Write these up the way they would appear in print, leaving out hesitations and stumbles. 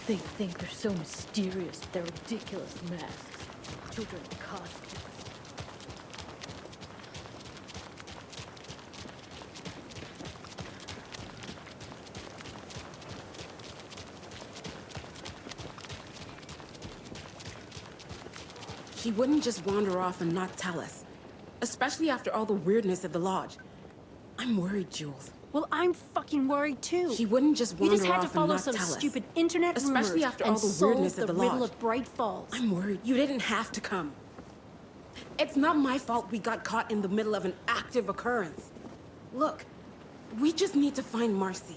They think they're so mysterious with their ridiculous masks. Children in costumes. She wouldn't just wander off and not tell us. Especially after all the weirdness at the lodge. I'm worried, Jules. Well, I'm fucking worried too. She wouldn't just You wander just had off to follow and some not tell stupid us. internet Especially rumors after all and the solve weirdness at the the riddle lodge. of Bright Falls. I'm worried. You didn't have to come. It's not my fault we got caught in the middle of an active occurrence. Look, we just need to find Marcy.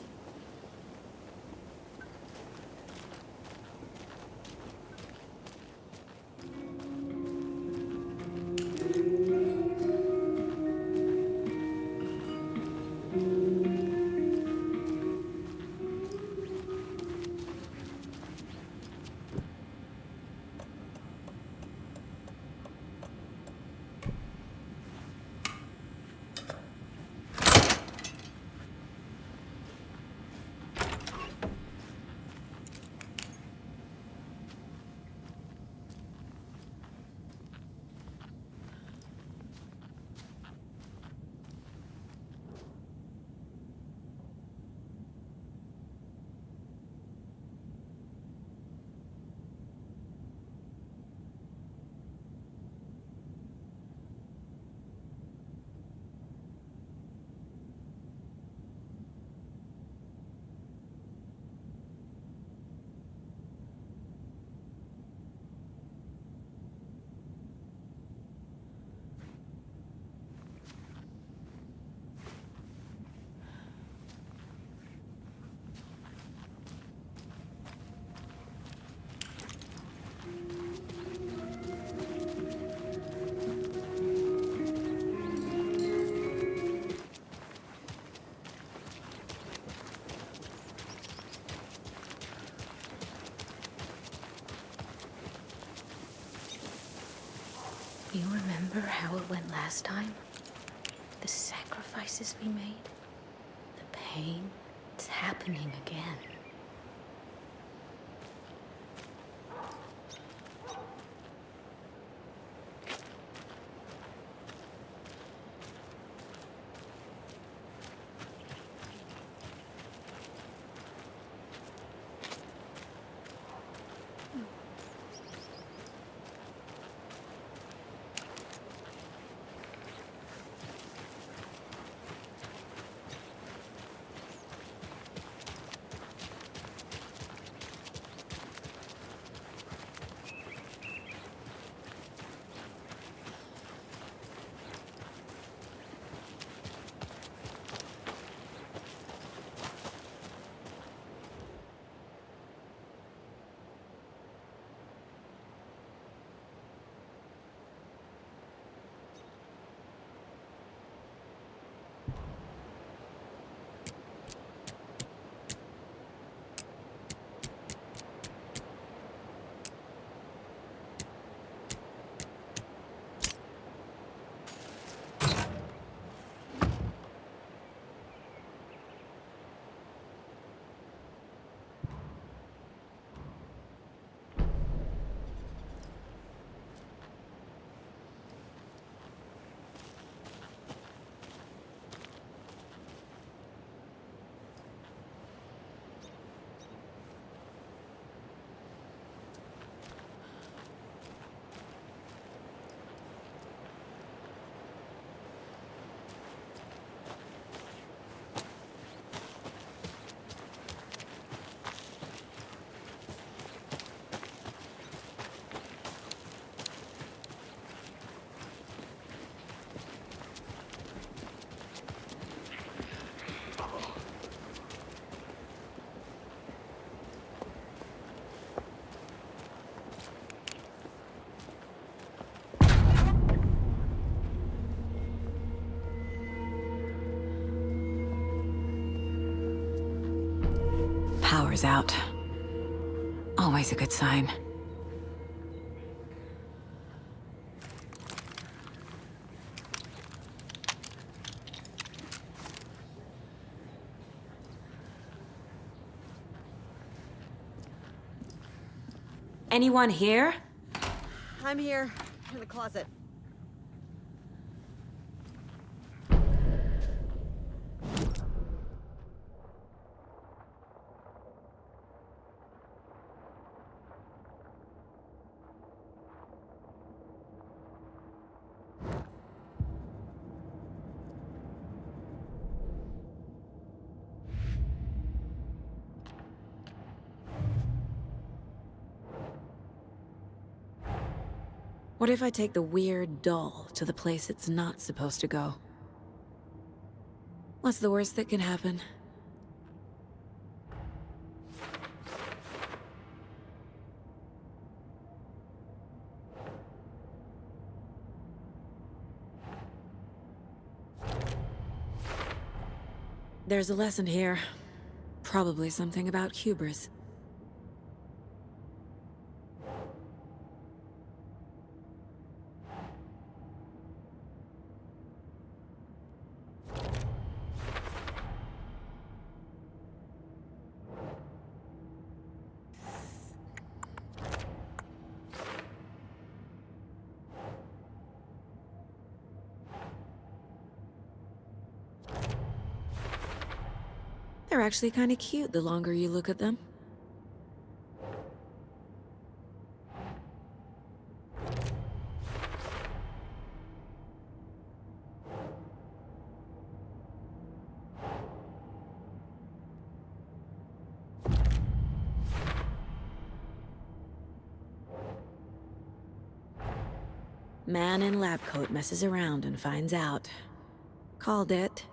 You remember how it went last time? The sacrifices we made? The pain? It's happening again. Power's out. Always a good sign. Anyone here? I'm here, in the closet. What if I take the weird doll to the place it's not supposed to go? What's the worst that can happen? There's a lesson here. Probably something about hubris. They're actually kind of cute the longer you look at them. Man in lab coat messes around and finds out. Called it.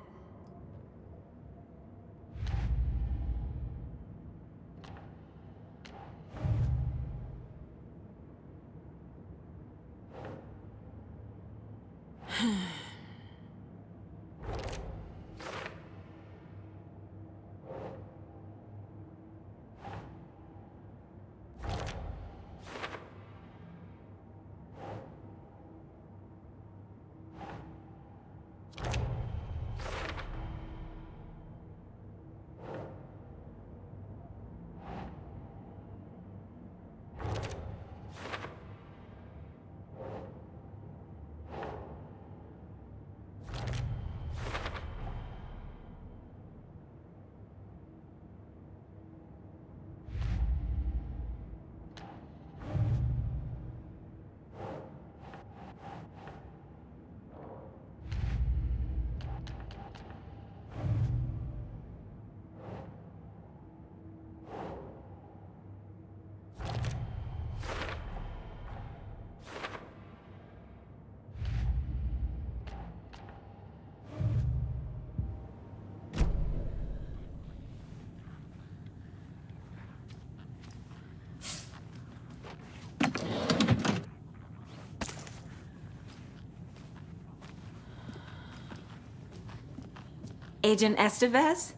Agent Estevez?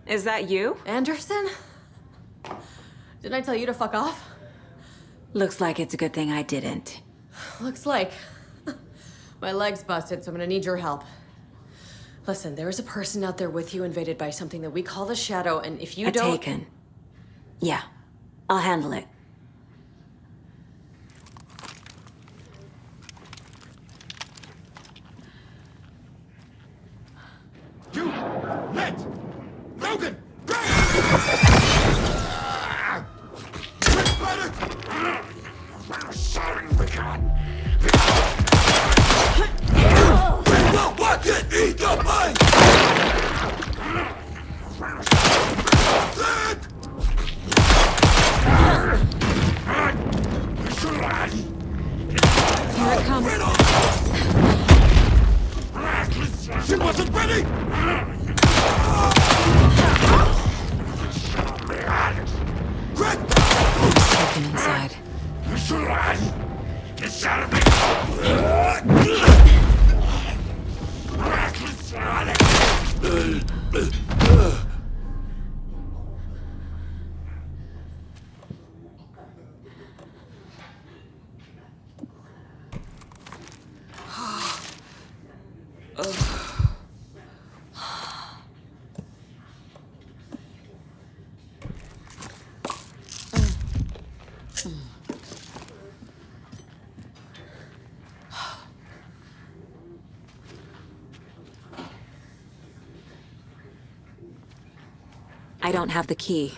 Is that you? Anderson? Didn't I tell you to fuck off? Looks like it's a good thing I didn't. Looks like. My leg's busted, so I'm gonna need your help. Listen, there is a person out there with you invaded by something that we call the Shadow, and if you don't... Taken. Yeah, I'll handle it. You let Logan go! Sorry, we can't. We will watch it eat the mind! Here it comes. She wasn't ready! Taken inside. I don't have the key.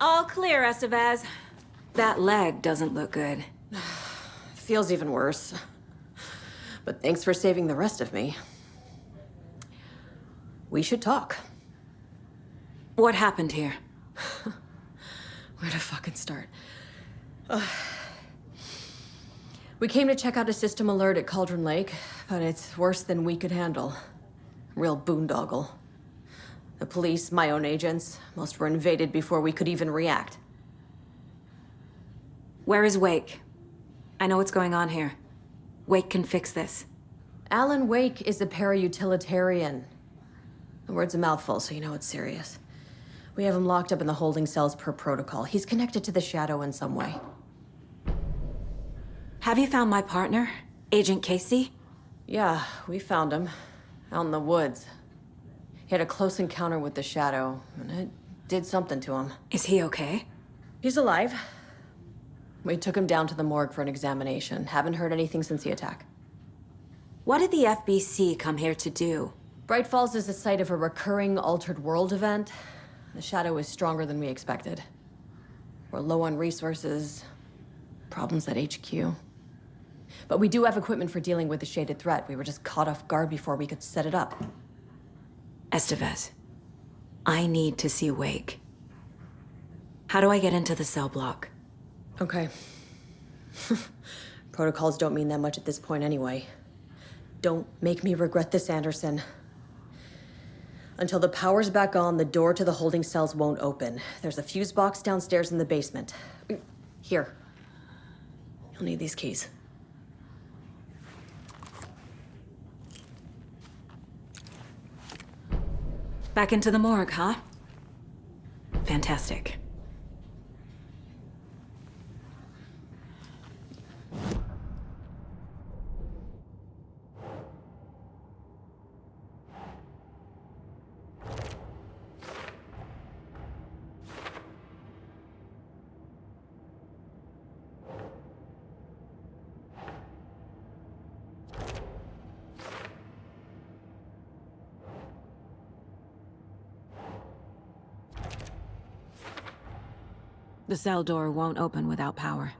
All clear, Estevez. That leg doesn't look good. Feels even worse. But thanks for saving the rest of me. We should talk. What happened here? Where to fucking start? We came to check out a system alert at Cauldron Lake, but it's worse than we could handle. Real boondoggle. The police, my own agents, most were invaded before we could even react. Where is Wake? I know what's going on here. Wake can fix this. Alan Wake is a para-utilitarian. The word's a mouthful, so you know it's serious. We have him locked up in the holding cells per protocol. He's connected to the Shadow in some way. Have you found my partner, Agent Casey? Yeah, we found him. Out in the woods. He had a close encounter with the Shadow, and it did something to him. Is he okay? He's alive. We took him down to the morgue for an examination. Haven't heard anything since the attack. What did the FBC come here to do? Bright Falls is the site of a recurring altered world event. The Shadow is stronger than we expected. We're low on resources, problems at HQ. But we do have equipment for dealing with the shaded threat. We were just caught off guard before we could set it up. Estevez, I need to see Wake. How do I get into the cell block? Okay. Protocols don't mean that much at this point anyway. Don't make me regret this, Anderson. Until the power's back on, the door to the holding cells won't open. There's a fuse box downstairs in the basement. Here. You'll need these keys. Back into the morgue, huh? Fantastic. The cell door won't open without power.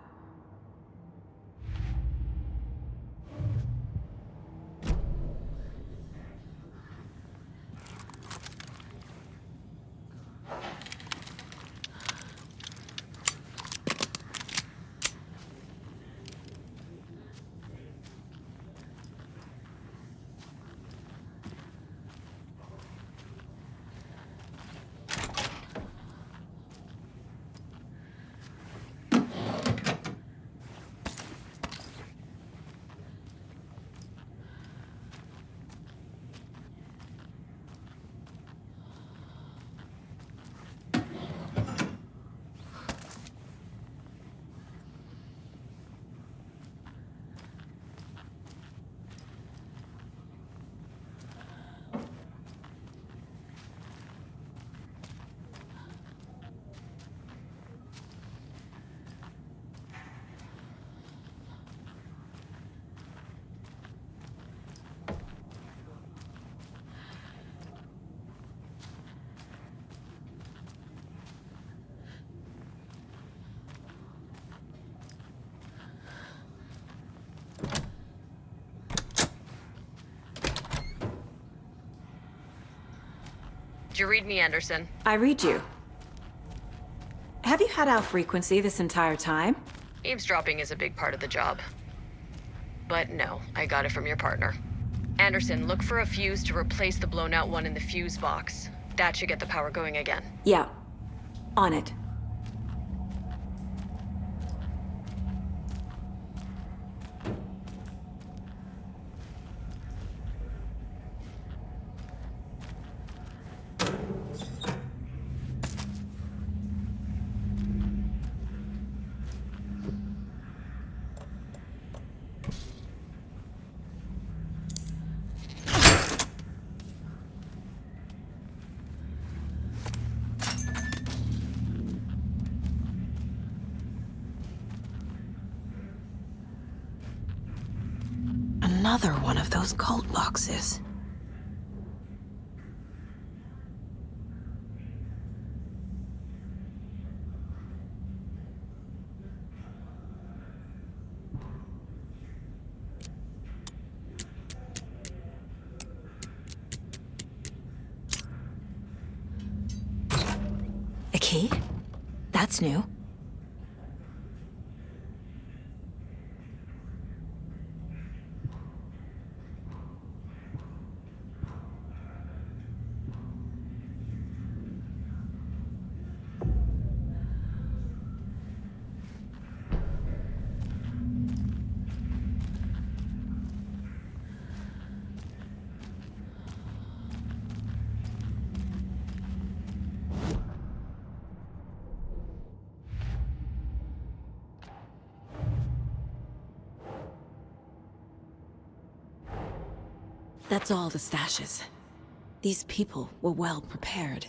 Did you read me, Anderson? I read you. Have you had our frequency this entire time? Eavesdropping is a big part of the job. But no, I got it from your partner. Anderson, look for a fuse to replace the blown out one in the fuse box. That should get the power going again. Yeah. On it. Another one of those cult boxes. A key? That's new. That's all the stashes. These people were well prepared.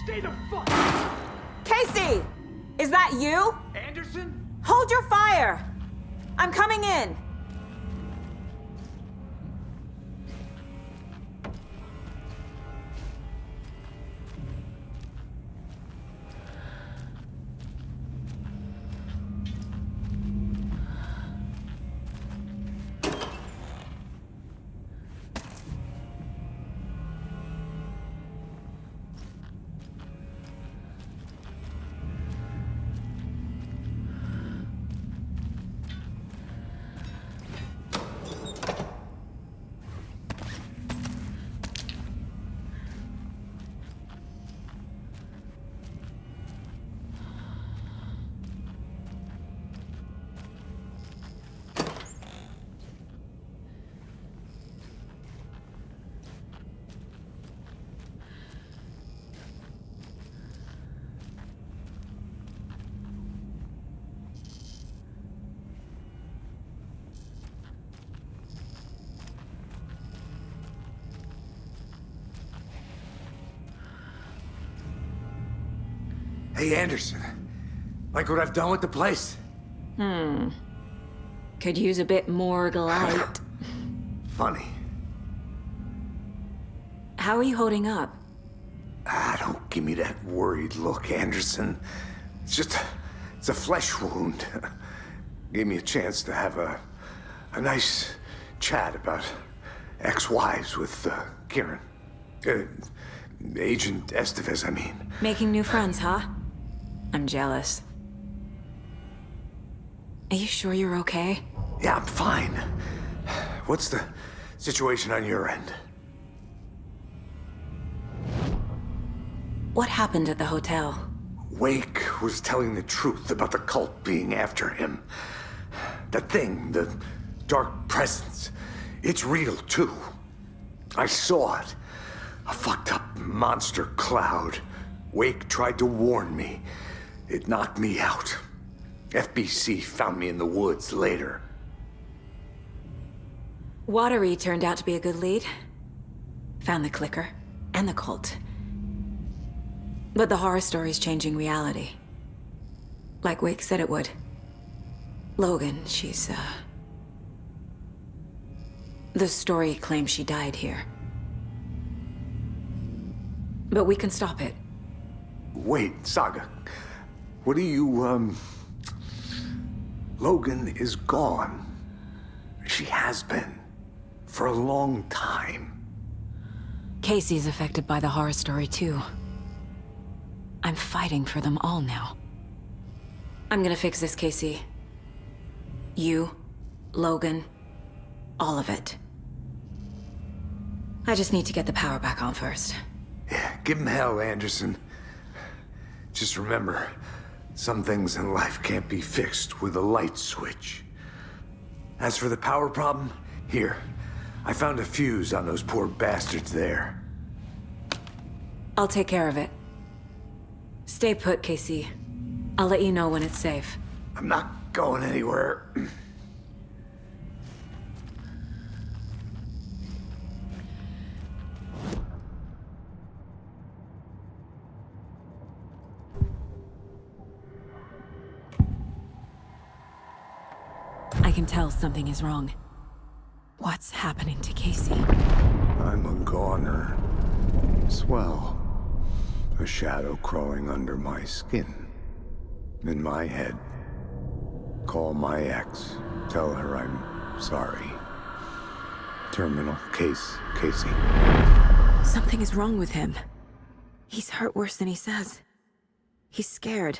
Stay the fuck! Casey! Is that you? Anderson? Hold your fire! I'm coming in! Hey, Anderson. Like what I've done with the place? Could use a bit more light. Funny. How are you holding up? Don't give me that worried look, Anderson. It's a flesh wound. Gave me a chance to have a nice chat about ex-wives with Kieran. Agent Estevez, I mean. Making new friends, huh? I'm jealous. Are you sure you're okay? Yeah, I'm fine. What's the situation on your end? What happened at the hotel? Wake was telling the truth about the cult being after him. That thing, the dark presence, it's real too. I saw it. A fucked up monster cloud. Wake tried to warn me. It knocked me out. FBC found me in the woods later. Watery turned out to be a good lead. Found the clicker and the cult. But the horror story's changing reality. Like Wake said it would. Logan, she's, the story claims she died here. But we can stop it. Wait, Saga. What do you, Logan is gone. She has been. For a long time. Casey's affected by the horror story, too. I'm fighting for them all now. I'm gonna fix this, Casey. You, Logan, all of it. I just need to get the power back on first. Yeah, give him hell, Anderson. Just remember, some things in life can't be fixed with a light switch. As for the power problem, here. I found a fuse on those poor bastards there. I'll take care of it. Stay put, Casey. I'll let you know when it's safe. I'm not going anywhere. I can tell something is wrong. What's happening to Casey? I'm a goner. Swell. A shadow crawling under my skin. In my head. Call my ex. Tell her I'm sorry. Terminal case, Casey. Something is wrong with him. He's hurt worse than he says. He's scared.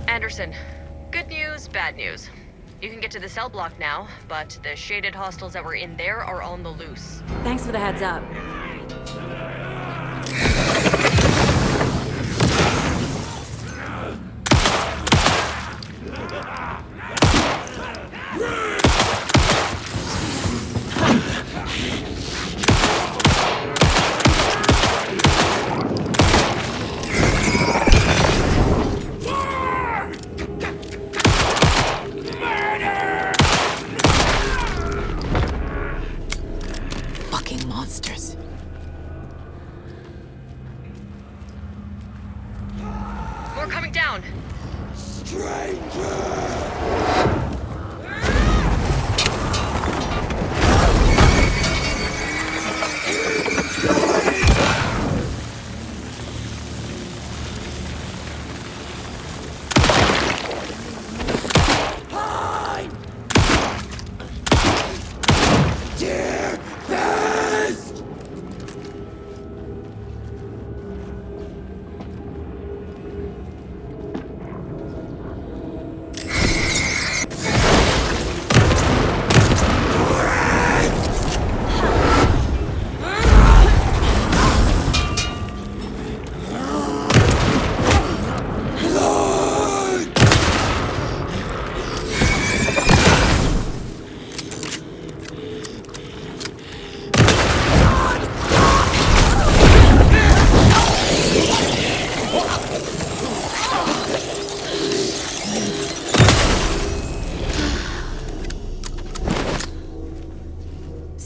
Anderson, good news, bad news. You can get to the cell block now, but the shaded hostels that were in there are on the loose. Thanks for the heads up. Fucking monsters.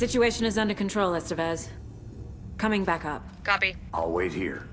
Situation is under control, Estevez. Coming back up. Copy. I'll wait here.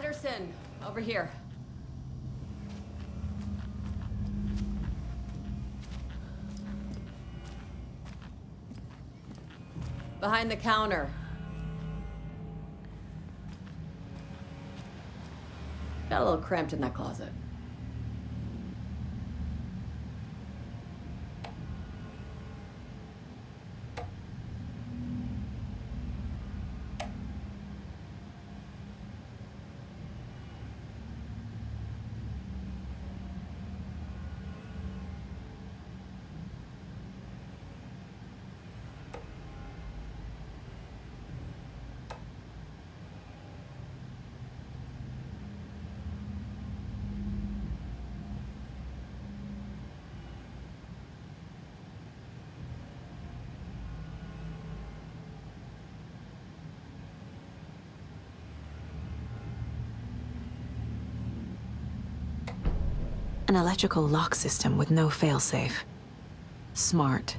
Anderson, over here. Behind the counter. Got a little cramped in that closet. An electrical lock system with no failsafe. Smart.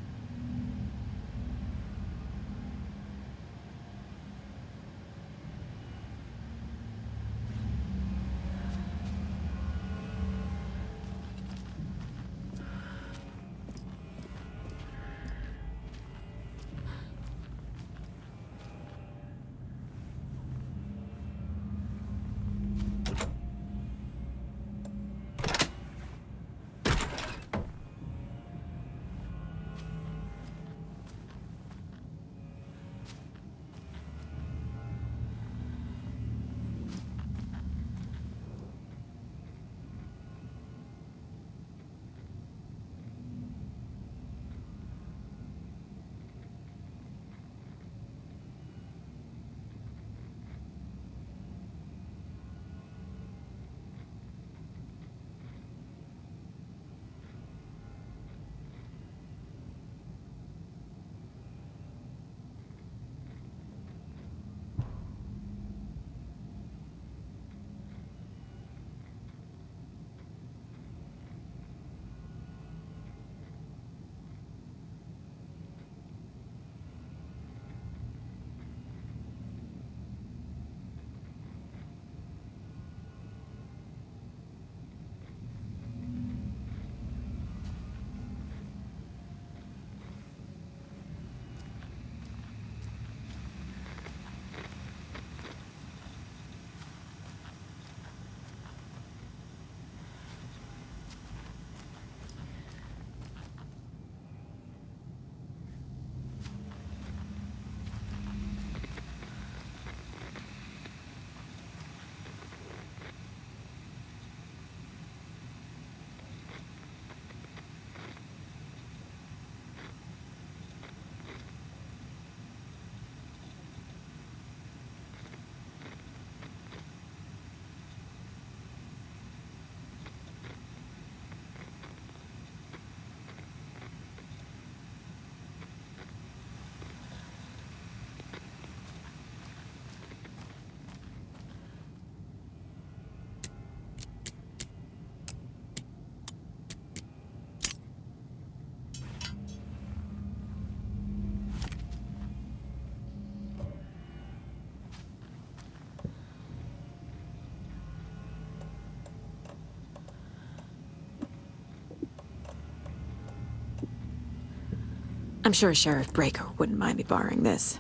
I'm sure Sheriff Braco wouldn't mind me borrowing this.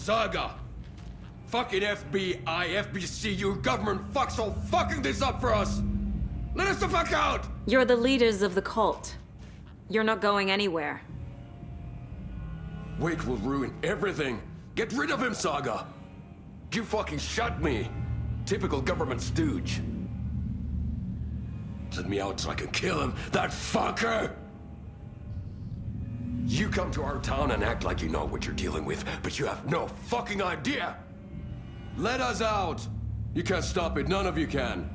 Saga! Fucking FBI, FBC, your government fucks all fucking this up for us! Let us the fuck out! You're the leaders of the cult. You're not going anywhere. Wake will ruin everything. Get rid of him, Saga! You fucking shot me! Typical government stooge. Let me out so I can kill him, that fucker! You come to our town and act like you know what you're dealing with, but you have no fucking idea! Let us out! You can't stop it, none of you can.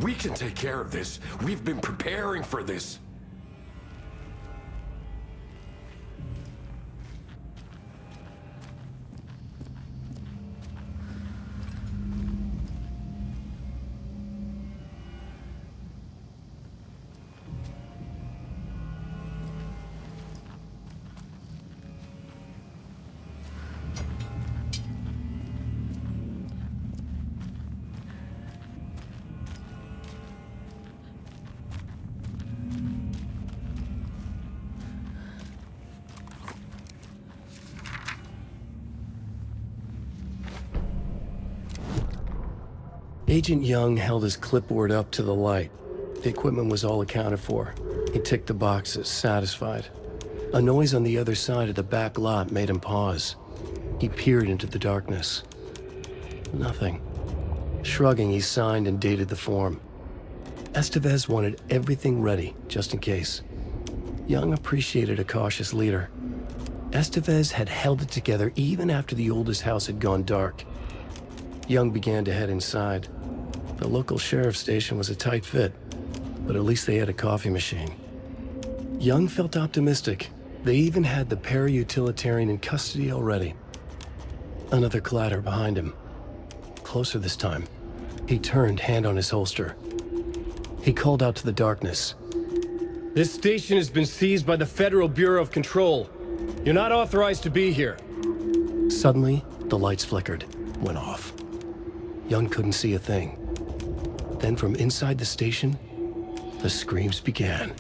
We can take care of this. We've been preparing for this. Agent Young held his clipboard up to the light. The equipment was all accounted for. He ticked the boxes, satisfied. A noise on the other side of the back lot made him pause. He peered into the darkness. Nothing. Shrugging, he signed and dated the form. Estevez wanted everything ready, just in case. Young appreciated a cautious leader. Estevez had held it together even after the oldest house had gone dark. Young began to head inside. The local sheriff's station was a tight fit, but at least they had a coffee machine. Young felt optimistic. They even had the para-utilitarian in custody already. Another clatter behind him. closer this time. He turned, hand on his holster. He called out to the darkness. This station has been seized by the Federal Bureau of Control. You're not authorized to be here. Suddenly, the lights flickered, went off. Young couldn't see a thing. Then from inside the station, the screams began.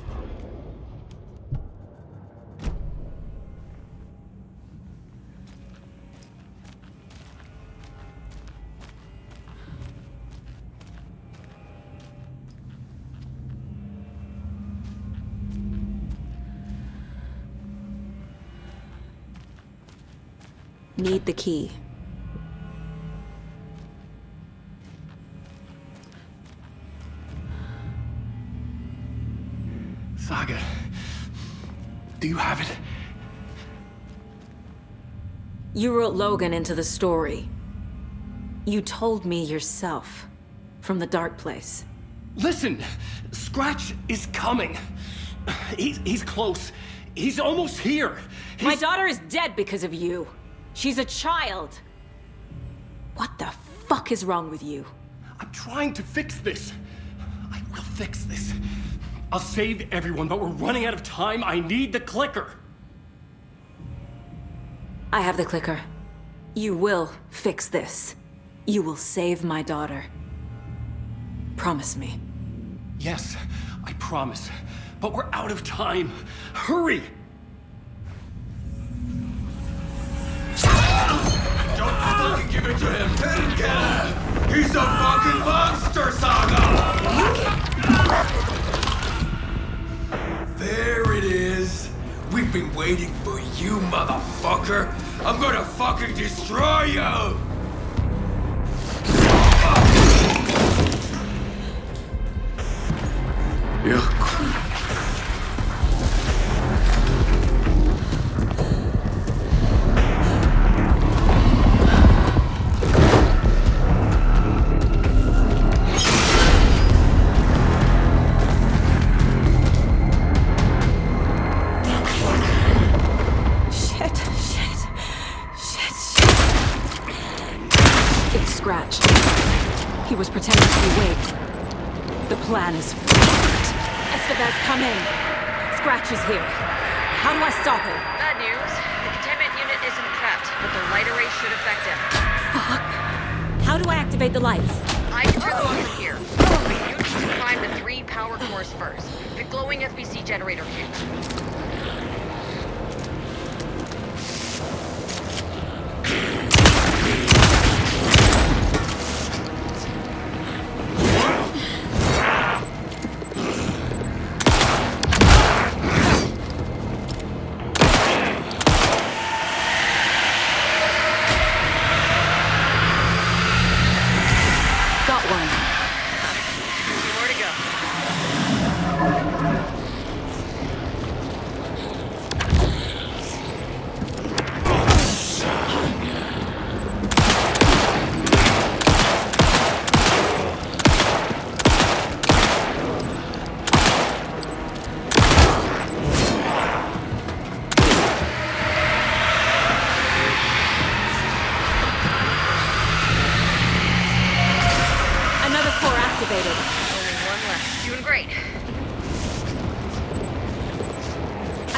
Need the key. Saga, do you have it? You wrote Logan into the story. You told me yourself. From the dark place. Listen! Scratch is coming. He's close. He's almost here. My daughter is dead because of you. She's a child. What the fuck is wrong with you? I'm trying to fix this. I will fix this. I'll save everyone, but we're running out of time. I need the clicker. I have the clicker. You will fix this. You will save my daughter. Promise me. Yes, I promise. But we're out of time. Hurry! Don't fucking give it to him! Get him! He's a fucking monster, Saga! There it is! We've been waiting for you, motherfucker! I'm gonna fucking destroy you! Scratch. He was pretending to be awake. The plan is fucked. Estevez, come in. Scratch is here. How do I stop him? Bad news. The containment unit isn't prepped, but the light array should affect him. Fuck. How do I activate the lights? I can turn them on from here. But you need to prime the 3 power cores first. The glowing FBC generator cube.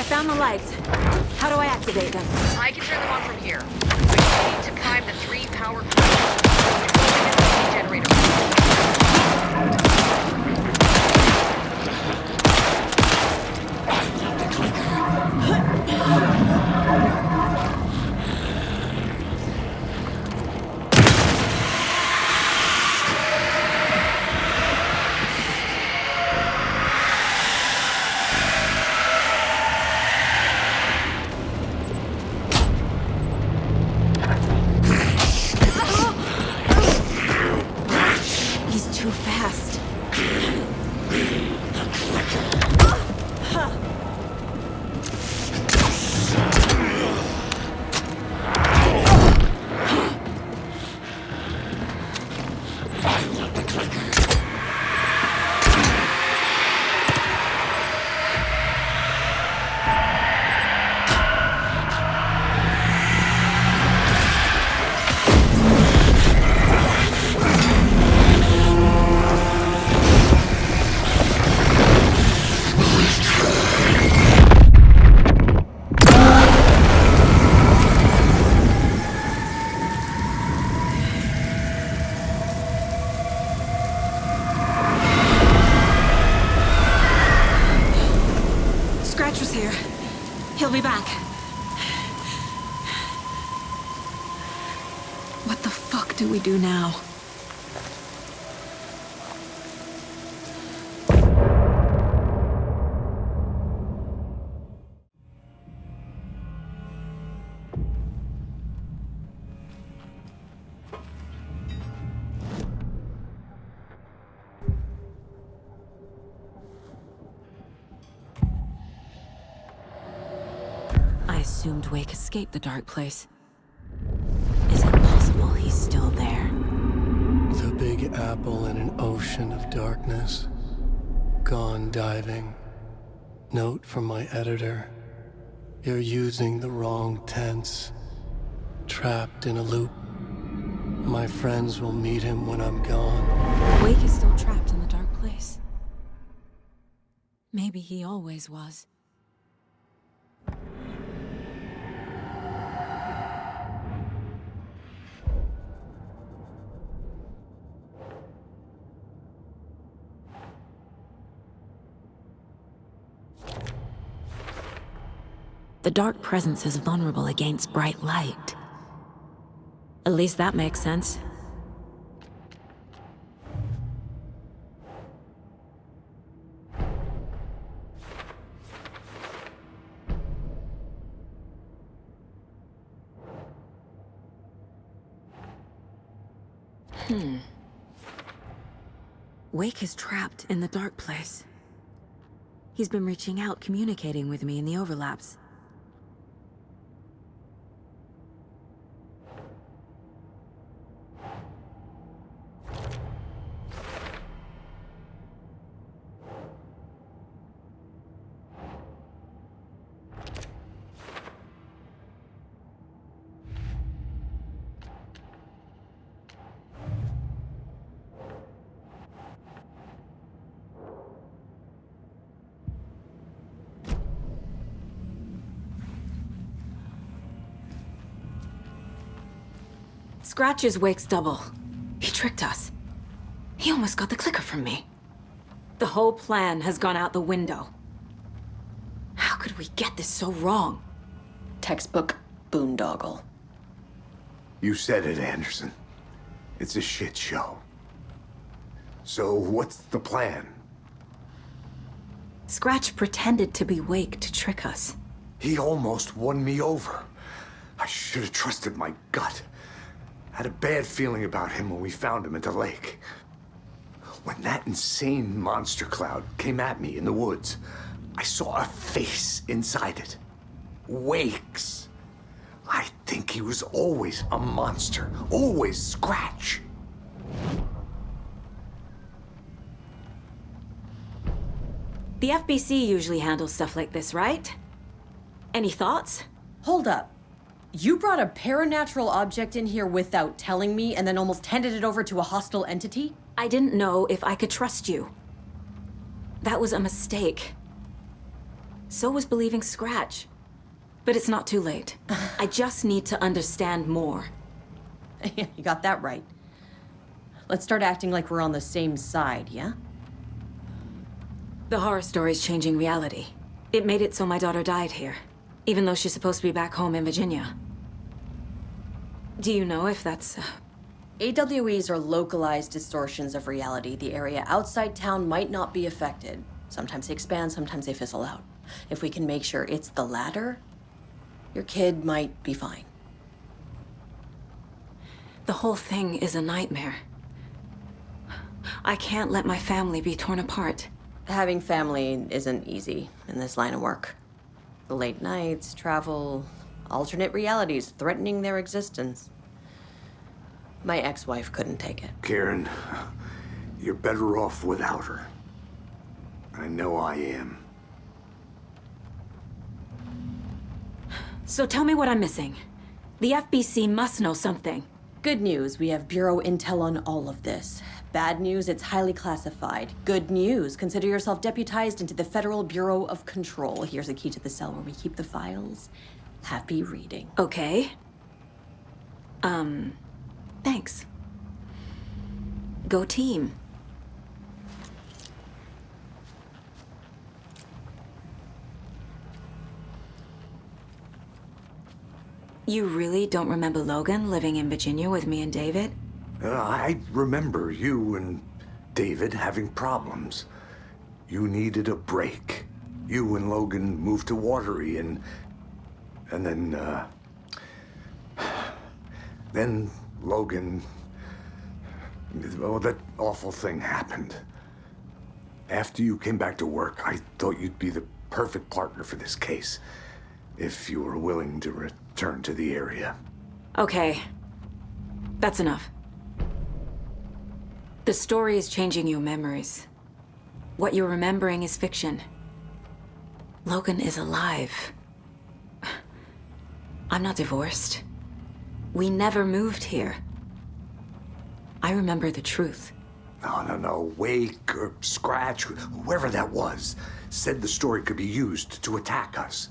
Found the lights. How do I activate them? I can turn them on from here. But you need to prime the 3 power cores. Generator. fuck do we do now? I assumed Wake escaped the dark place. Is it possible he's still there? The Big Apple in an ocean of darkness. Gone diving. Note from my editor. You're using the wrong tense. Trapped in a loop. My friends will meet him when I'm gone. Wake is still trapped in the dark place. Maybe he always was. The dark presence is vulnerable against bright light. At least that makes sense. Wake is trapped in the dark place. He's been reaching out, communicating with me in the overlaps. Scratch is Wake's double. He tricked us. He almost got the clicker from me. The whole plan has gone out the window. How could we get this so wrong? Textbook boondoggle. You said it, Anderson. It's a shit show. So what's the plan? Scratch pretended to be Wake to trick us. He almost won me over. I should have trusted my gut. Had a bad feeling about him when we found him at the lake. When that insane monster cloud came at me in the woods, I saw a face inside it. Wake's. I think he was always a monster. Always Scratch. The FBC usually handles stuff like this, right? Any thoughts? Hold up. You brought a paranatural object in here without telling me and then almost handed it over to a hostile entity? I didn't know if I could trust you. That was a mistake. So was believing Scratch. But it's not too late. I just need to understand more. Yeah, you got that right. Let's start acting like we're on the same side, yeah? The horror story's changing reality. It made it so my daughter died here, even though she's supposed to be back home in Virginia. Do you know if that's... AWEs are localized distortions of reality. The area outside town might not be affected. Sometimes they expand, sometimes they fizzle out. If we can make sure it's the latter, your kid might be fine. The whole thing is a nightmare. I can't let my family be torn apart. Having family isn't easy in this line of work. The late nights, travel, alternate realities threatening their existence. My ex-wife couldn't take it. Karen, you're better off without her. I know I am. So tell me what I'm missing. The FBC must know something. Good news, we have Bureau intel on all of this. Bad news, it's highly classified. Good news, consider yourself deputized into the Federal Bureau of Control. Here's a key to the cell where we keep the files. Happy reading. Okay. Thanks. Go team. You really don't remember Logan living in Virginia with me and David? I remember you and David having problems. You needed a break. You and Logan moved to Watery and then Logan, oh, that awful thing happened. After you came back to work, I thought you'd be the perfect partner for this case, if you were willing to return to the area. Okay. That's enough. The story is changing your memories. What you're remembering is fiction. Logan is alive. I'm not divorced. We never moved here. I remember the truth. No. Wake or Scratch, whoever that was, said the story could be used to attack us.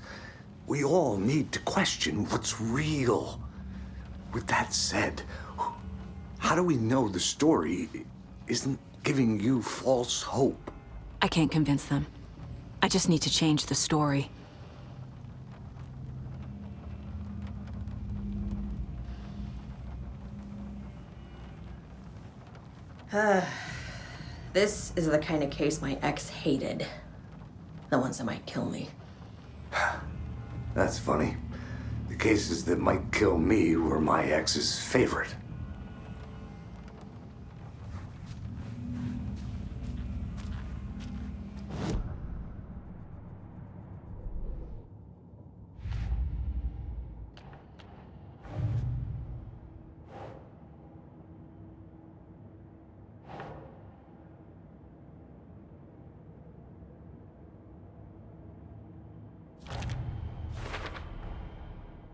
We all need to question what's real. With that said, how do we know the story isn't giving you false hope? I can't convince them. I just need to change the story. This is the kind of case my ex hated. The ones that might kill me. That's funny. The cases that might kill me were my ex's favorite.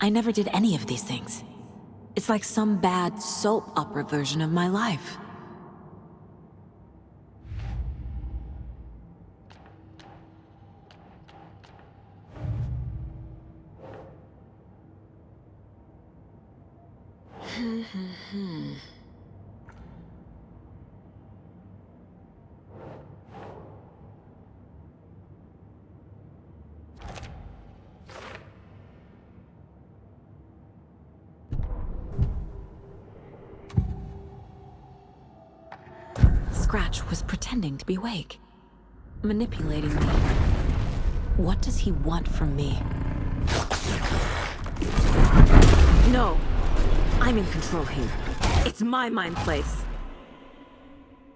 I never did any of these things. It's like some bad soap opera version of my life. Scratch was pretending to be awake, manipulating me. What does he want from me? No! I'm in control here. It's my mind place.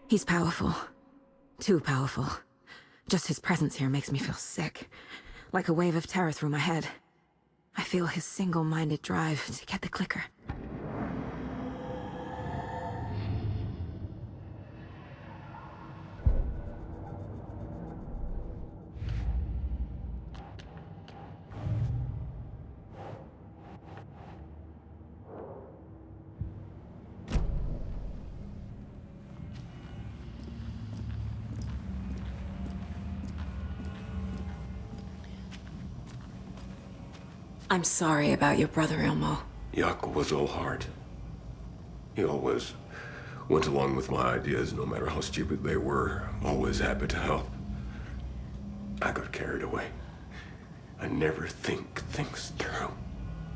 He's powerful. Too powerful. Just his presence here makes me feel sick. Like a wave of terror through my head. I feel his single-minded drive to get the clicker. I'm sorry about your brother, Elmo. Jaco was all heart. He always went along with my ideas, no matter how stupid they were. Always happy to help. I got carried away. I never think things through.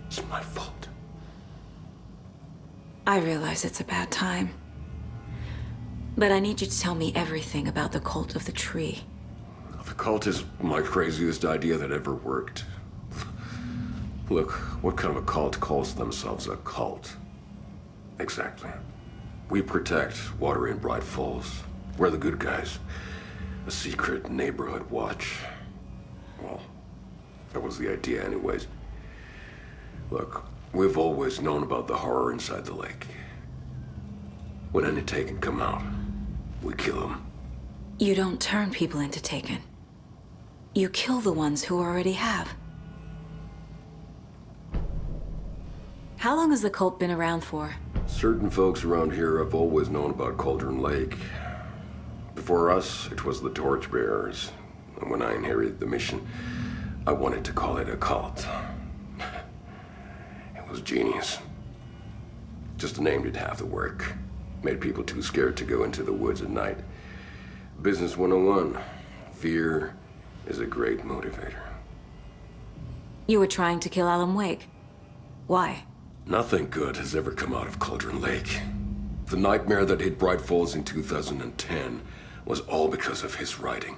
It's my fault. I realize it's a bad time. But I need you to tell me everything about the cult of the tree. The cult is my craziest idea that ever worked. Look, what kind of a cult calls themselves a cult? Exactly. We protect Watery and Bright Falls. We're the good guys. A secret neighborhood watch. Well, that was the idea anyways. Look, we've always known about the horror inside the lake. When any Taken come out, we kill them. You don't turn people into Taken. You kill the ones who already have. How long has the cult been around for? Certain folks around here have always known about Cauldron Lake. Before us, it was the Torchbearers. And when I inherited the mission, I wanted to call it a cult. It was genius. Just the name did half the work. Made people too scared to go into the woods at night. Business 101. Fear is a great motivator. You were trying to kill Alan Wake. Why? Nothing good has ever come out of Cauldron Lake. The nightmare that hit Bright Falls in 2010 was all because of his writing.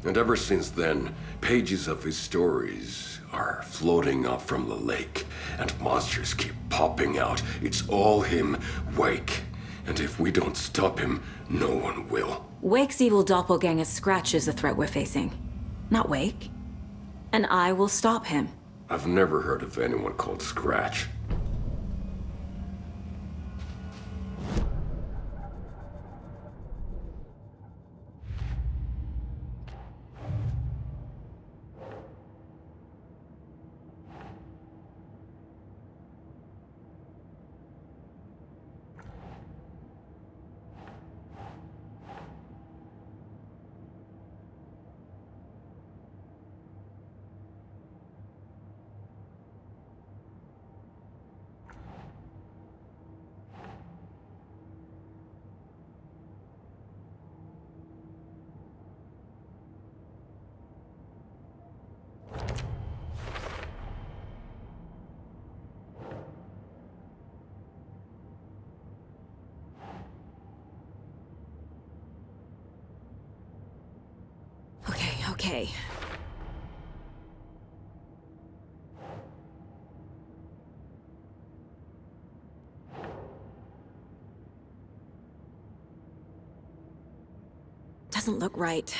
And ever since then, pages of his stories are floating up from the lake, and monsters keep popping out. It's all him, Wake. And if we don't stop him, no one will. Wake's evil doppelganger Scratch is the threat we're facing, not Wake. And I will stop him. I've never heard of anyone called Scratch. Okay. Doesn't look right.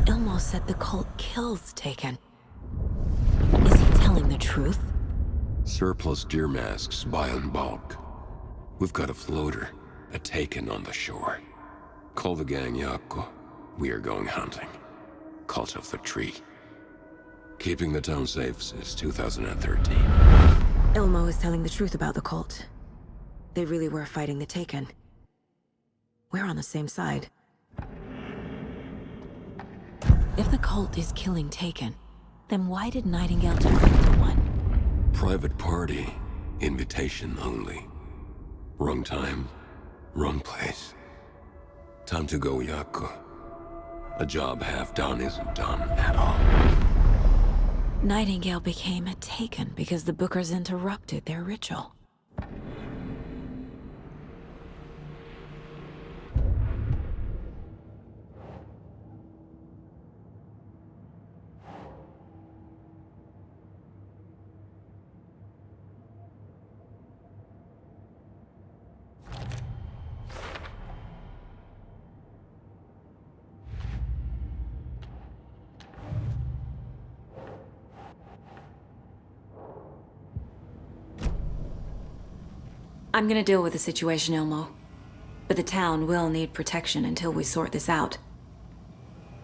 Ilmo said the cult kills Taken. Is he telling the truth? Surplus deer masks buy in bulk. We've got a floater, a Taken on the shore. Call the gang Yako. We are going hunting. Cult of the Tree. Keeping the town safe since 2013. Ilmo is telling the truth about the cult. They really were fighting the Taken. We're on the same side. If the cult is killing Taken, then why did Nightingale turn into one? Private party. Invitation only. Wrong time, wrong place. Time to go, Yako. A job half done isn't done at all. Nightingale became a Taken because the Bookers interrupted their ritual. I'm gonna deal with the situation, Ilmo. But the town will need protection until we sort this out.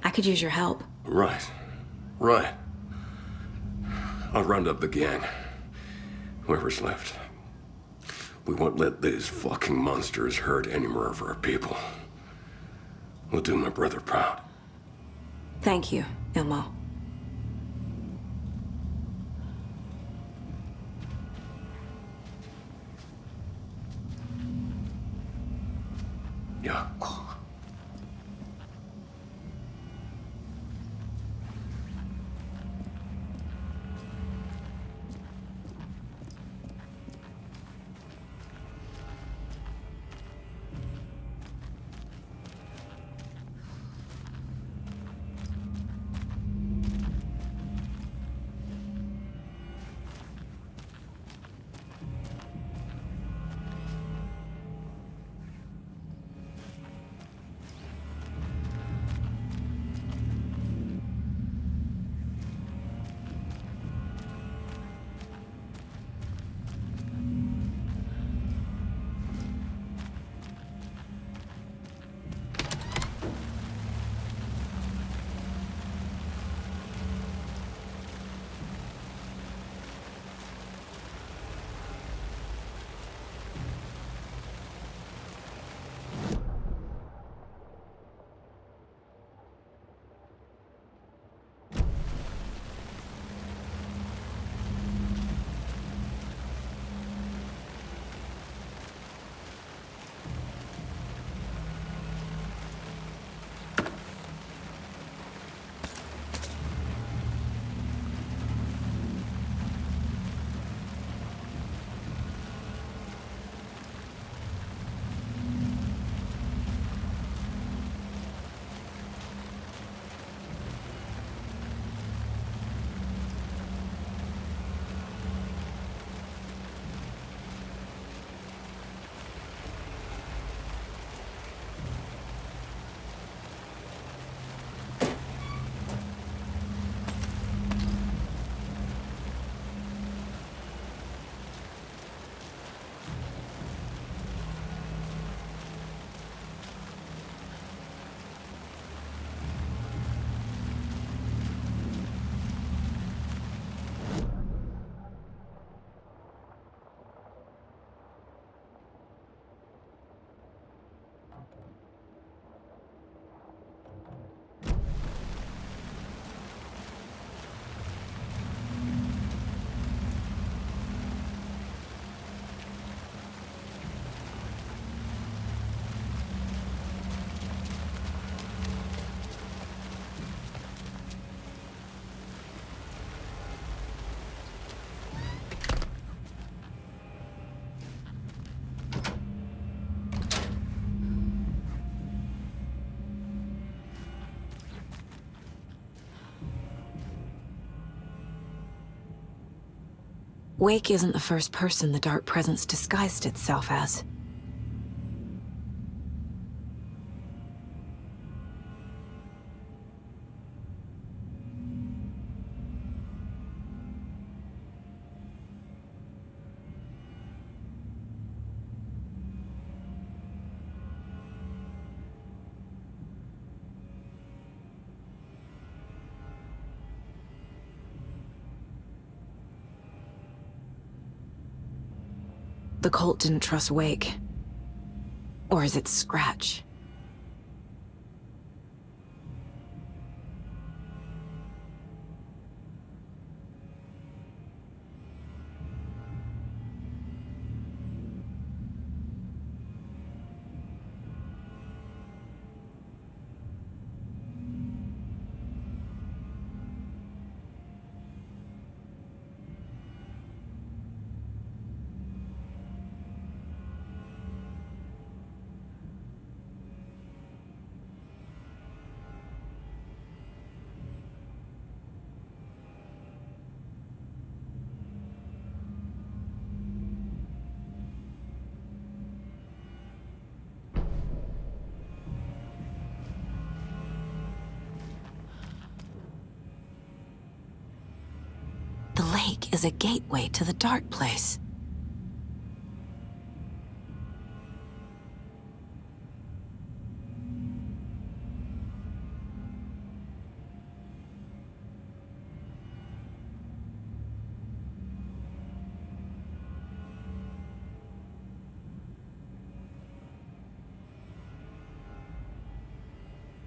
I could use your help. Right. I'll round up the gang. Whoever's left. We won't let these fucking monsters hurt any more of our people. We'll do my brother proud. Thank you, Ilmo. Yeah. Wake isn't the first person the dark presence disguised itself as. The cult didn't trust Wake. Or is it Scratch? The lake is a gateway to the dark place.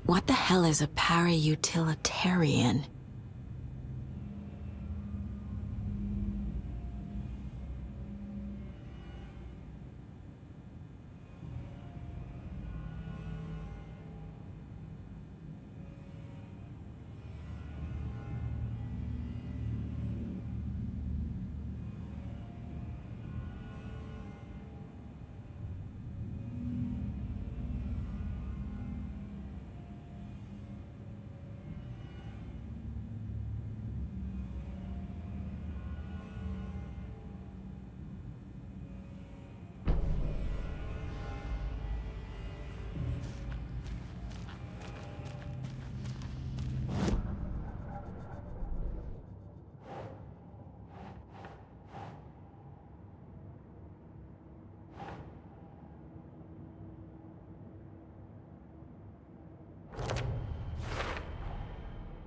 What the hell is a para-utilitarian?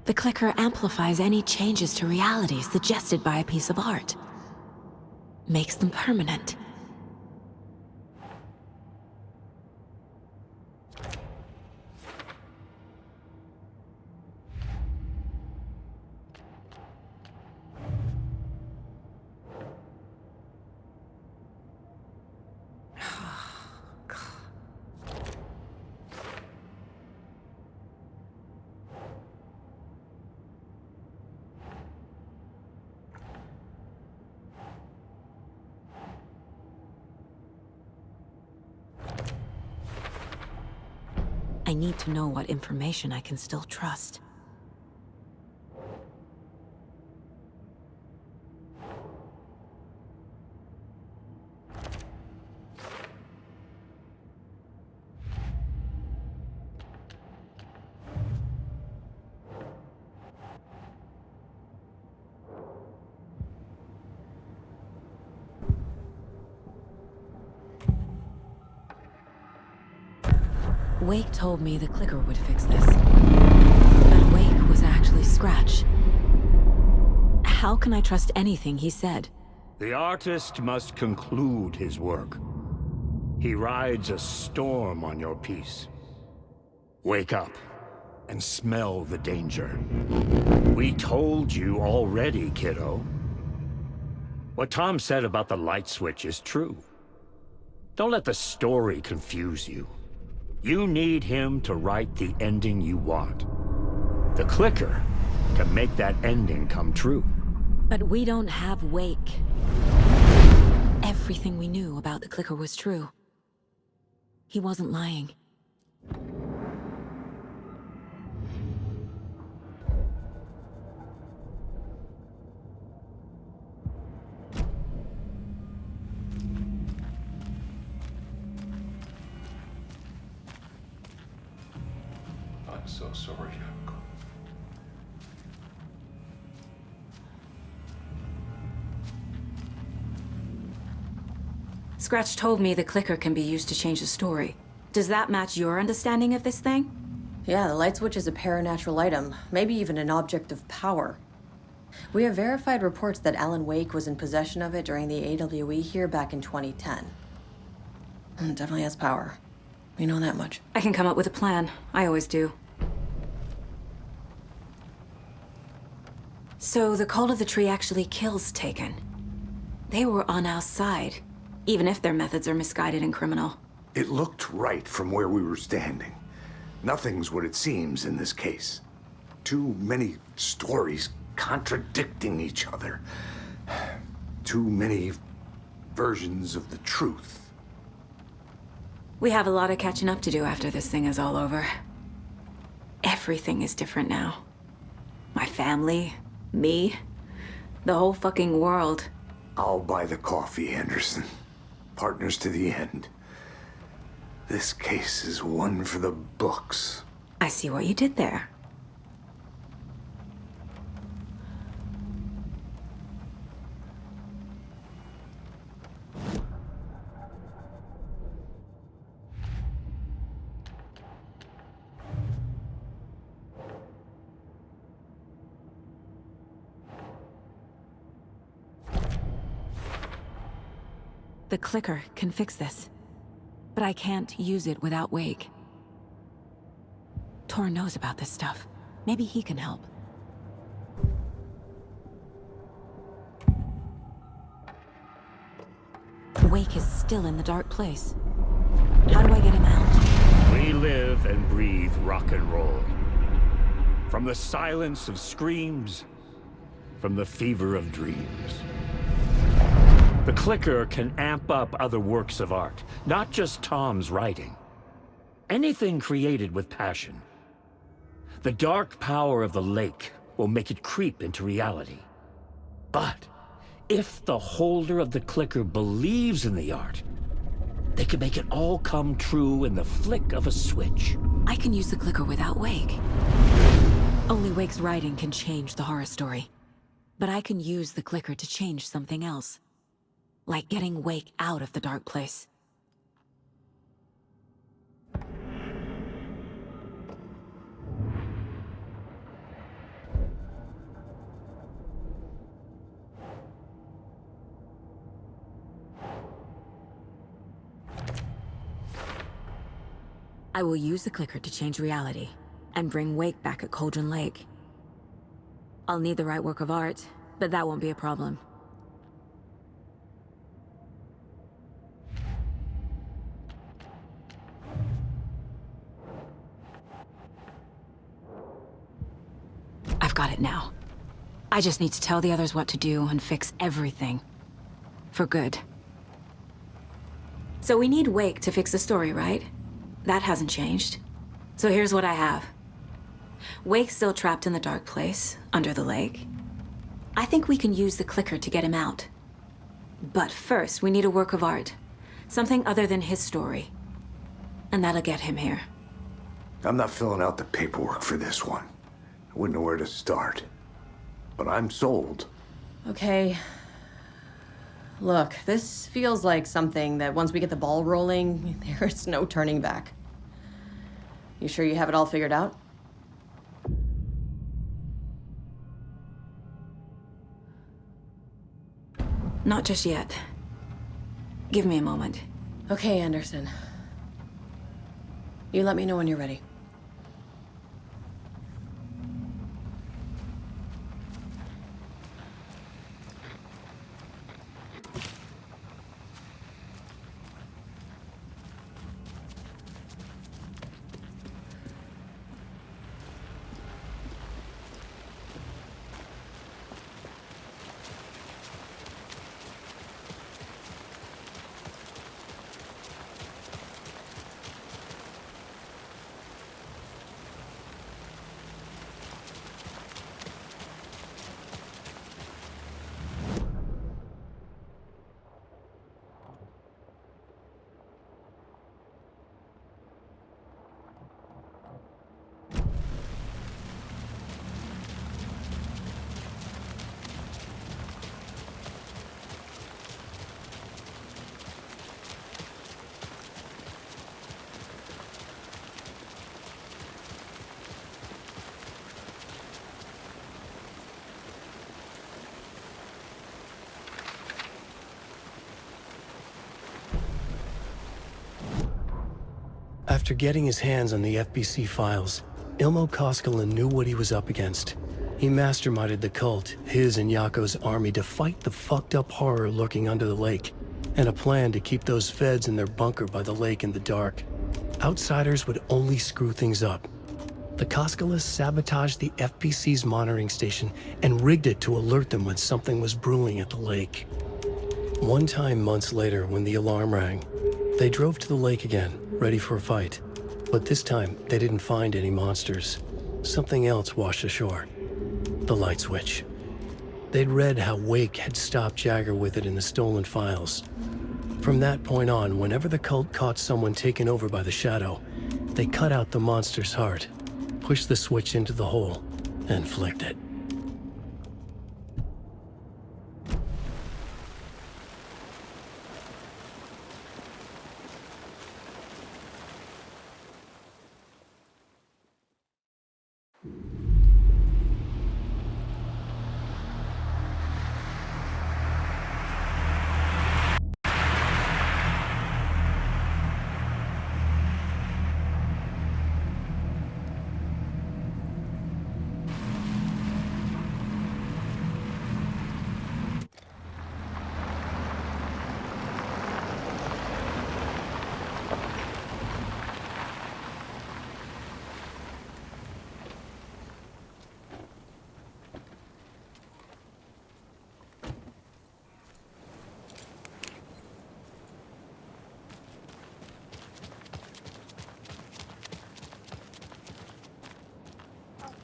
The clicker amplifies any changes to reality suggested by a piece of art. Makes them permanent. I need to know what information I can still trust. Wake told me the clicker would fix this. But Wake was actually Scratch. How can I trust anything he said? The artist must conclude his work. He rides a storm on your piece. Wake up and smell the danger. We told you already, kiddo. What Tom said about the light switch is true. Don't let the story confuse you. You need him to write the ending you want. The clicker can make that ending come true. But we don't have Wake. Everything we knew about the clicker was true. He wasn't lying. so sorry. Scratch told me the clicker can be used to change the story. Does that match your understanding of this thing? Yeah, the light switch is a paranatural item, maybe even an object of power. We have verified reports that Alan Wake was in possession of it during the AWE here back in 2010. It definitely has power. We know that much. I can come up with a plan. I always do. So the Cult of the Tree actually kills Taken. They were on our side, even if their methods are misguided and criminal. It looked right from where we were standing. Nothing's what it seems in this case. Too many stories contradicting each other. Too many versions of the truth. We have a lot of catching up to do after this thing is all over. Everything is different now. My family, me, the whole fucking world. I'll buy the coffee, Anderson. Partners to the end. This case is one for the books. I see what you did there. The clicker can fix this, but I can't use it without Wake. Tor knows about this stuff. Maybe he can help. Wake is still in the dark place. How do I get him out? We live and breathe rock and roll. From the silence of screams, from the fever of dreams. The clicker can amp up other works of art, not just Tom's writing. Anything created with passion. The dark power of the lake will make it creep into reality. But if the holder of the clicker believes in the art, they can make it all come true in the flick of a switch. I can use the clicker without Wake. Only Wake's writing can change the horror story. But I can use the clicker to change something else. Like getting Wake out of the dark place. I will use the clicker to change reality, and bring Wake back at Cauldron Lake. I'll need the right work of art, but that won't be a problem. I've got it now. I just need to tell the others what to do and fix everything. For good. So we need Wake to fix the story, right? That hasn't changed. So here's what I have. Wake's still trapped in the dark place, under the lake. I think we can use the clicker to get him out. But first, we need a work of art. Something other than his story. And that'll get him here. I'm not filling out the paperwork for this one. I wouldn't know where to start. But I'm sold. Okay. Look, this feels like something that once we get the ball rolling, there's no turning back. You sure you have it all figured out? Not just yet. Give me a moment. Okay, Anderson. You let me know when you're ready. After getting his hands on the FBC files, Ilmo Koskela knew what he was up against. He masterminded the cult, his and Yako's army, to fight the fucked up horror lurking under the lake, and a plan to keep those feds in their bunker by the lake in the dark. Outsiders would only screw things up. The Koskelas sabotaged the FBC's monitoring station and rigged it to alert them when something was brewing at the lake. One time months later, when the alarm rang, they drove to the lake again, ready for a fight. But this time, they didn't find any monsters. Something else washed ashore. The light switch. They'd read how Wake had stopped Jagger with it in the stolen files. From that point on, whenever the cult caught someone taken over by the Shadow, they cut out the monster's heart, pushed the switch into the hole, and flicked it.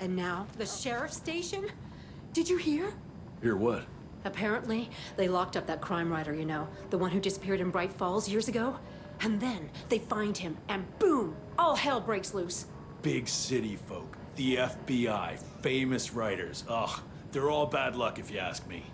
And now, the sheriff's station? Did you hear? Hear what? Apparently, they locked up that crime writer, you know, the one who disappeared in Bright Falls years ago. And then they find him, and boom, all hell breaks loose. Big city folk, the FBI, famous writers. Ugh, they're all bad luck if you ask me.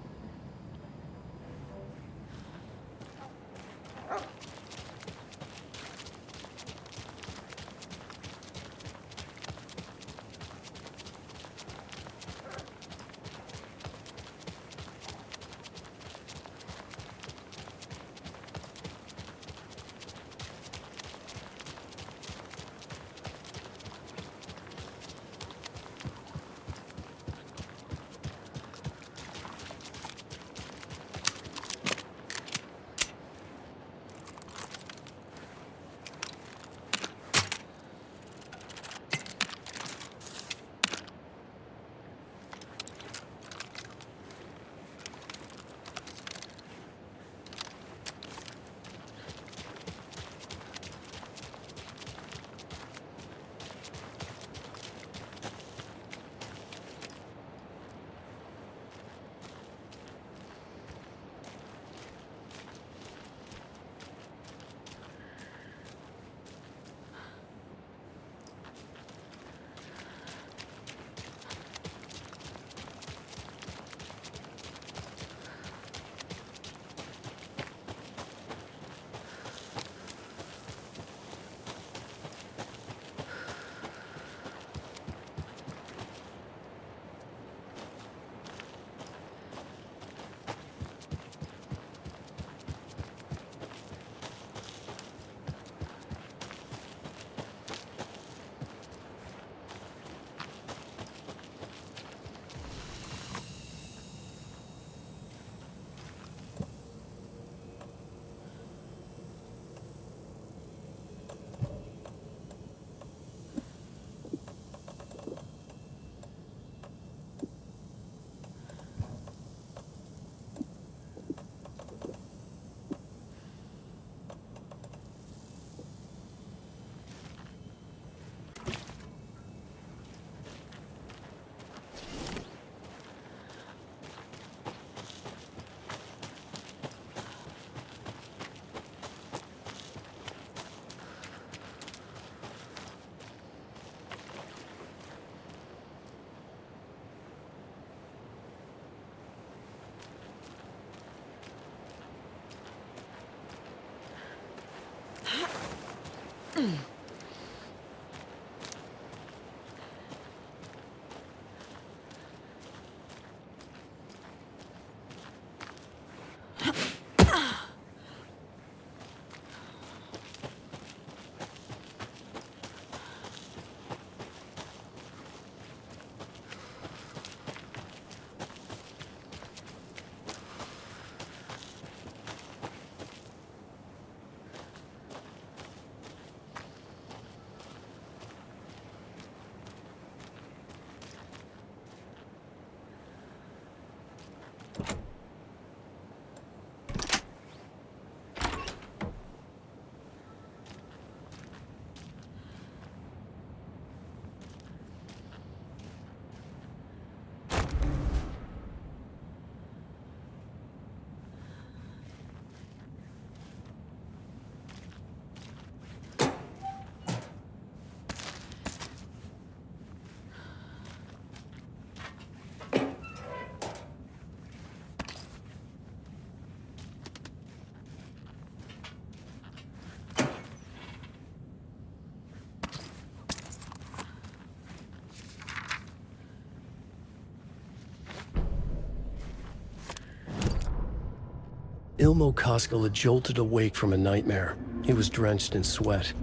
Ilmo Koskela jolted awake from a nightmare. He was drenched in sweat.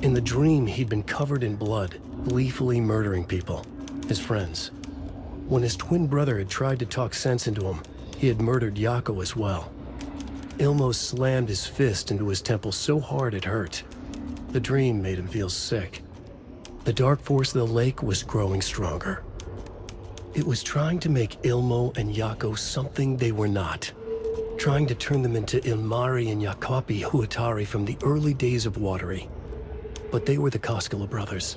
In the dream, he'd been covered in blood, gleefully murdering people, his friends. When his twin brother had tried to talk sense into him, he had murdered Yako as well. Ilmo slammed his fist into his temple so hard it hurt. The dream made him feel sick. The dark force of the lake was growing stronger. It was trying to make Ilmo and Yako something they were not. Trying to turn them into Ilmari and Yakopi Huatari from the early days of Watery. But they were the Koskela brothers.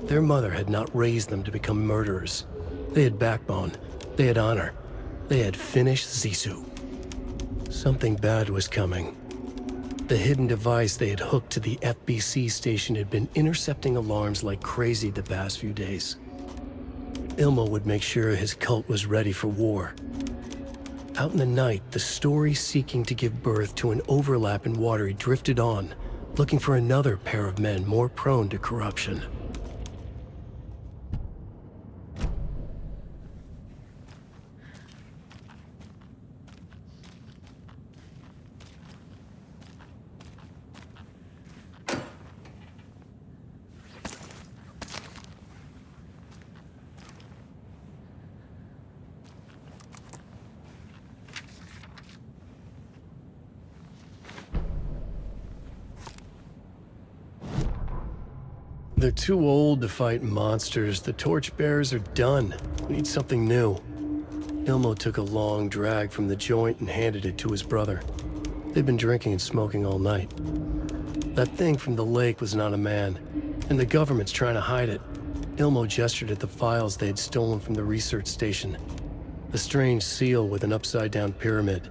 Their mother had not raised them to become murderers. They had backbone. They had honor. They had finished Zissou. Something bad was coming. The hidden device they had hooked to the FBC station had been intercepting alarms like crazy the past few days. Ilmo would make sure his cult was ready for war. Out in the night, the story seeking to give birth to an overlap in Watery drifted on, looking for another pair of men more prone to corruption. They're too old to fight monsters. The torchbearers are done. We need something new. Ilmo took a long drag from the joint and handed it to his brother. They'd been drinking and smoking all night. That thing from the lake was not a man, and the government's trying to hide it. Ilmo gestured at the files they had stolen from the research station. The strange seal with an upside-down pyramid.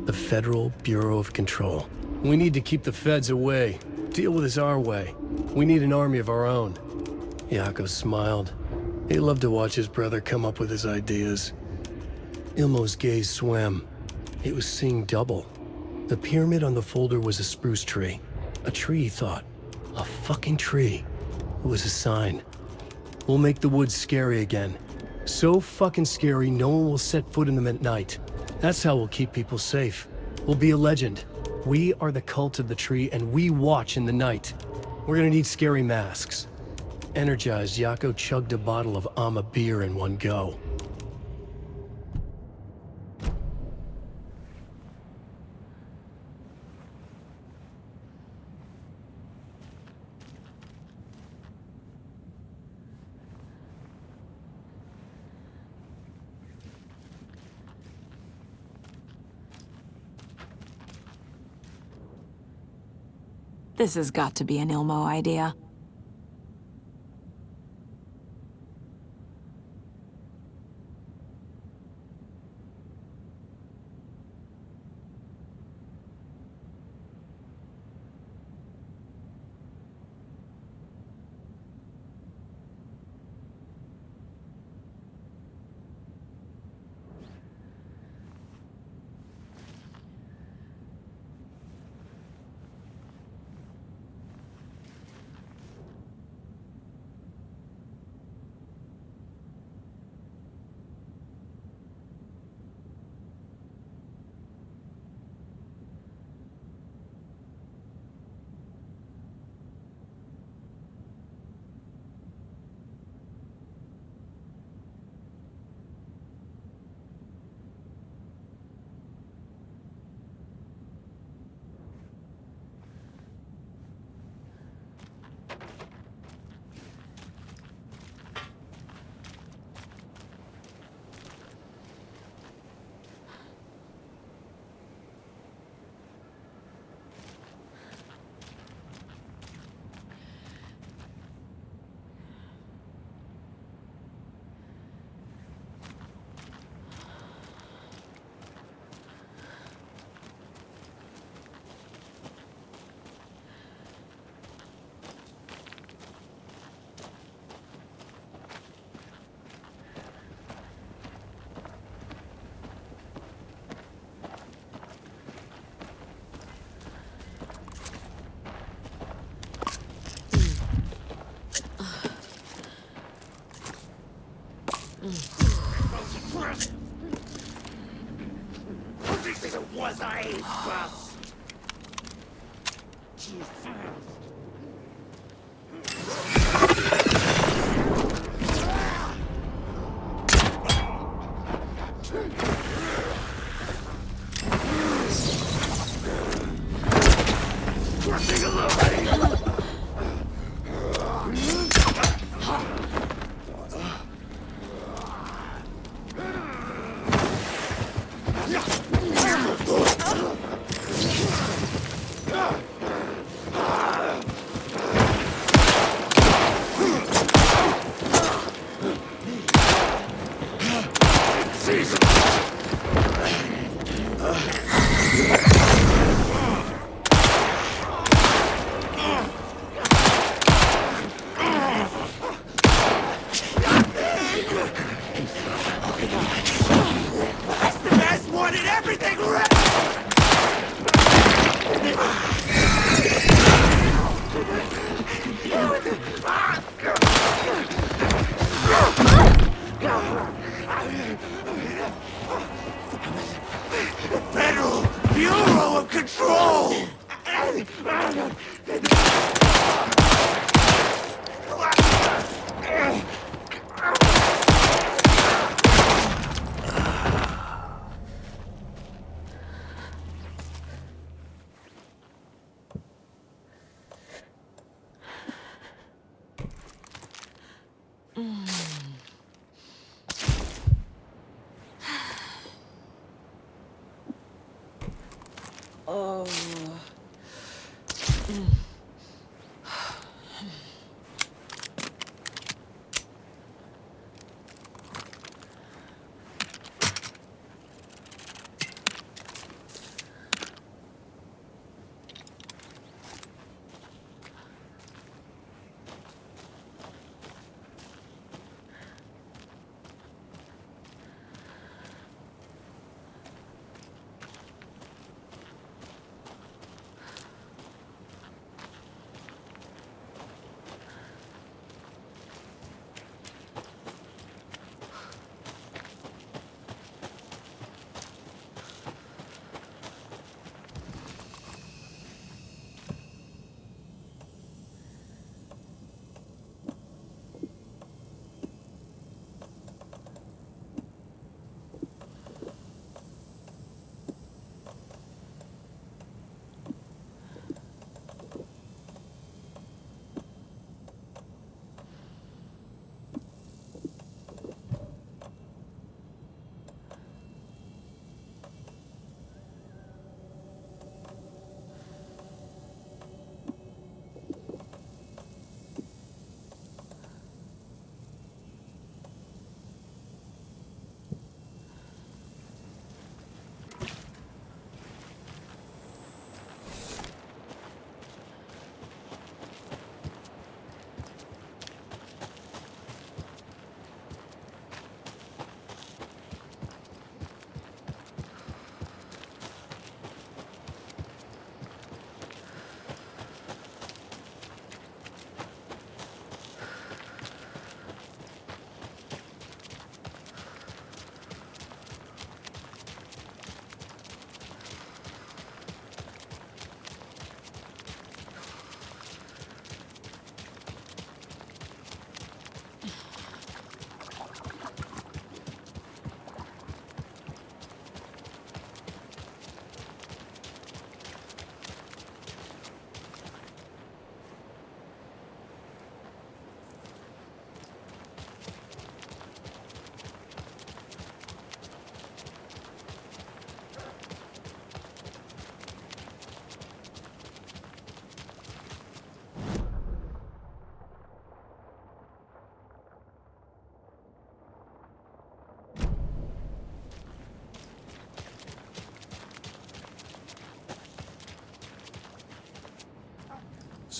The Federal Bureau of Control. We need to keep the feds away. Deal with this our way. We need an army of our own. Yako smiled. He loved to watch his brother come up with his ideas. Ilmo's gaze swam. He was seeing double. The pyramid on the folder was a spruce tree. A tree, he thought. A fucking tree. It was a sign. We'll make the woods scary again. So fucking scary, no one will set foot in them at night. That's how we'll keep people safe. We'll be a legend. We are the cult of the tree, and we watch in the night. We're gonna need scary masks. Energized, Yako chugged a bottle of Ama beer in one go. This has got to be an Ilmo idea. was a bust.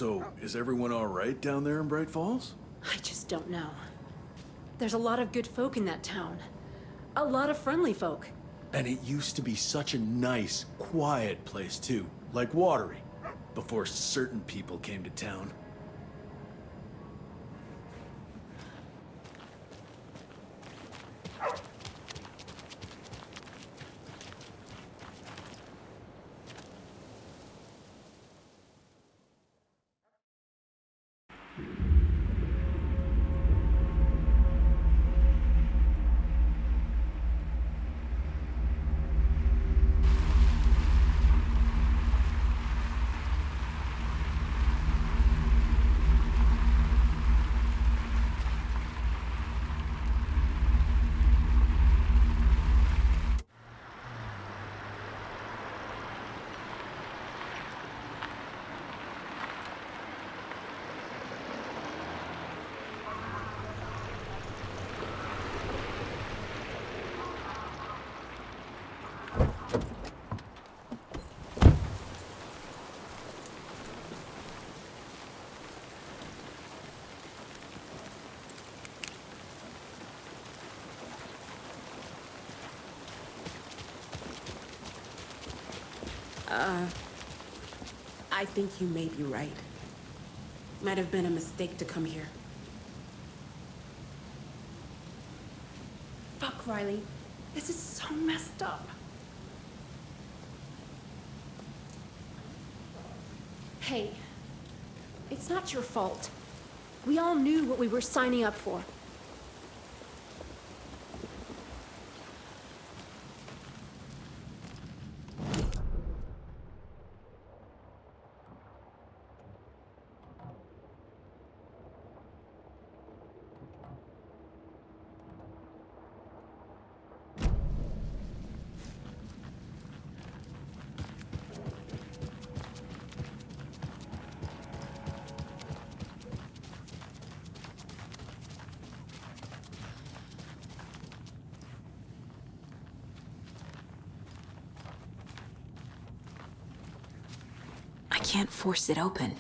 So, is everyone all right down there in Bright Falls? I just don't know. There's a lot of good folk in that town. A lot of friendly folk. And it used to be such a nice, quiet place too, like Watery, before certain people came to town. I think you may be right. Might have been a mistake to come here. Fuck, Riley. This is so messed up. Hey, it's not your fault. We all knew what we were signing up for. I can't force it open.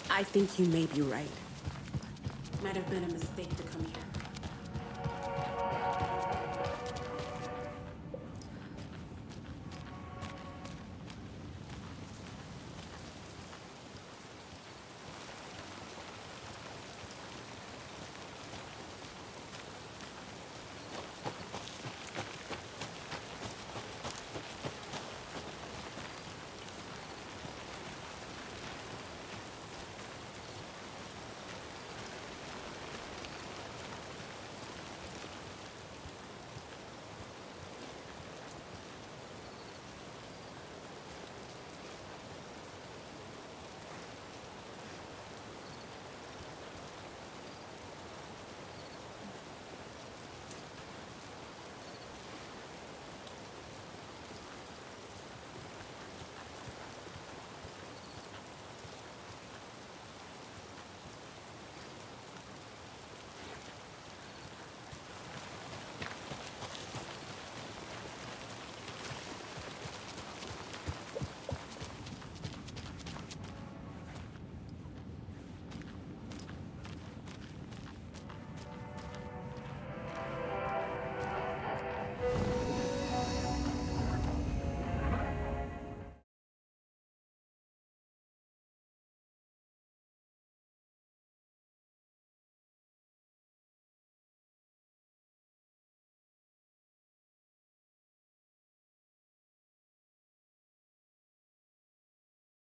I think you may be right. Might have been a mistake to come here.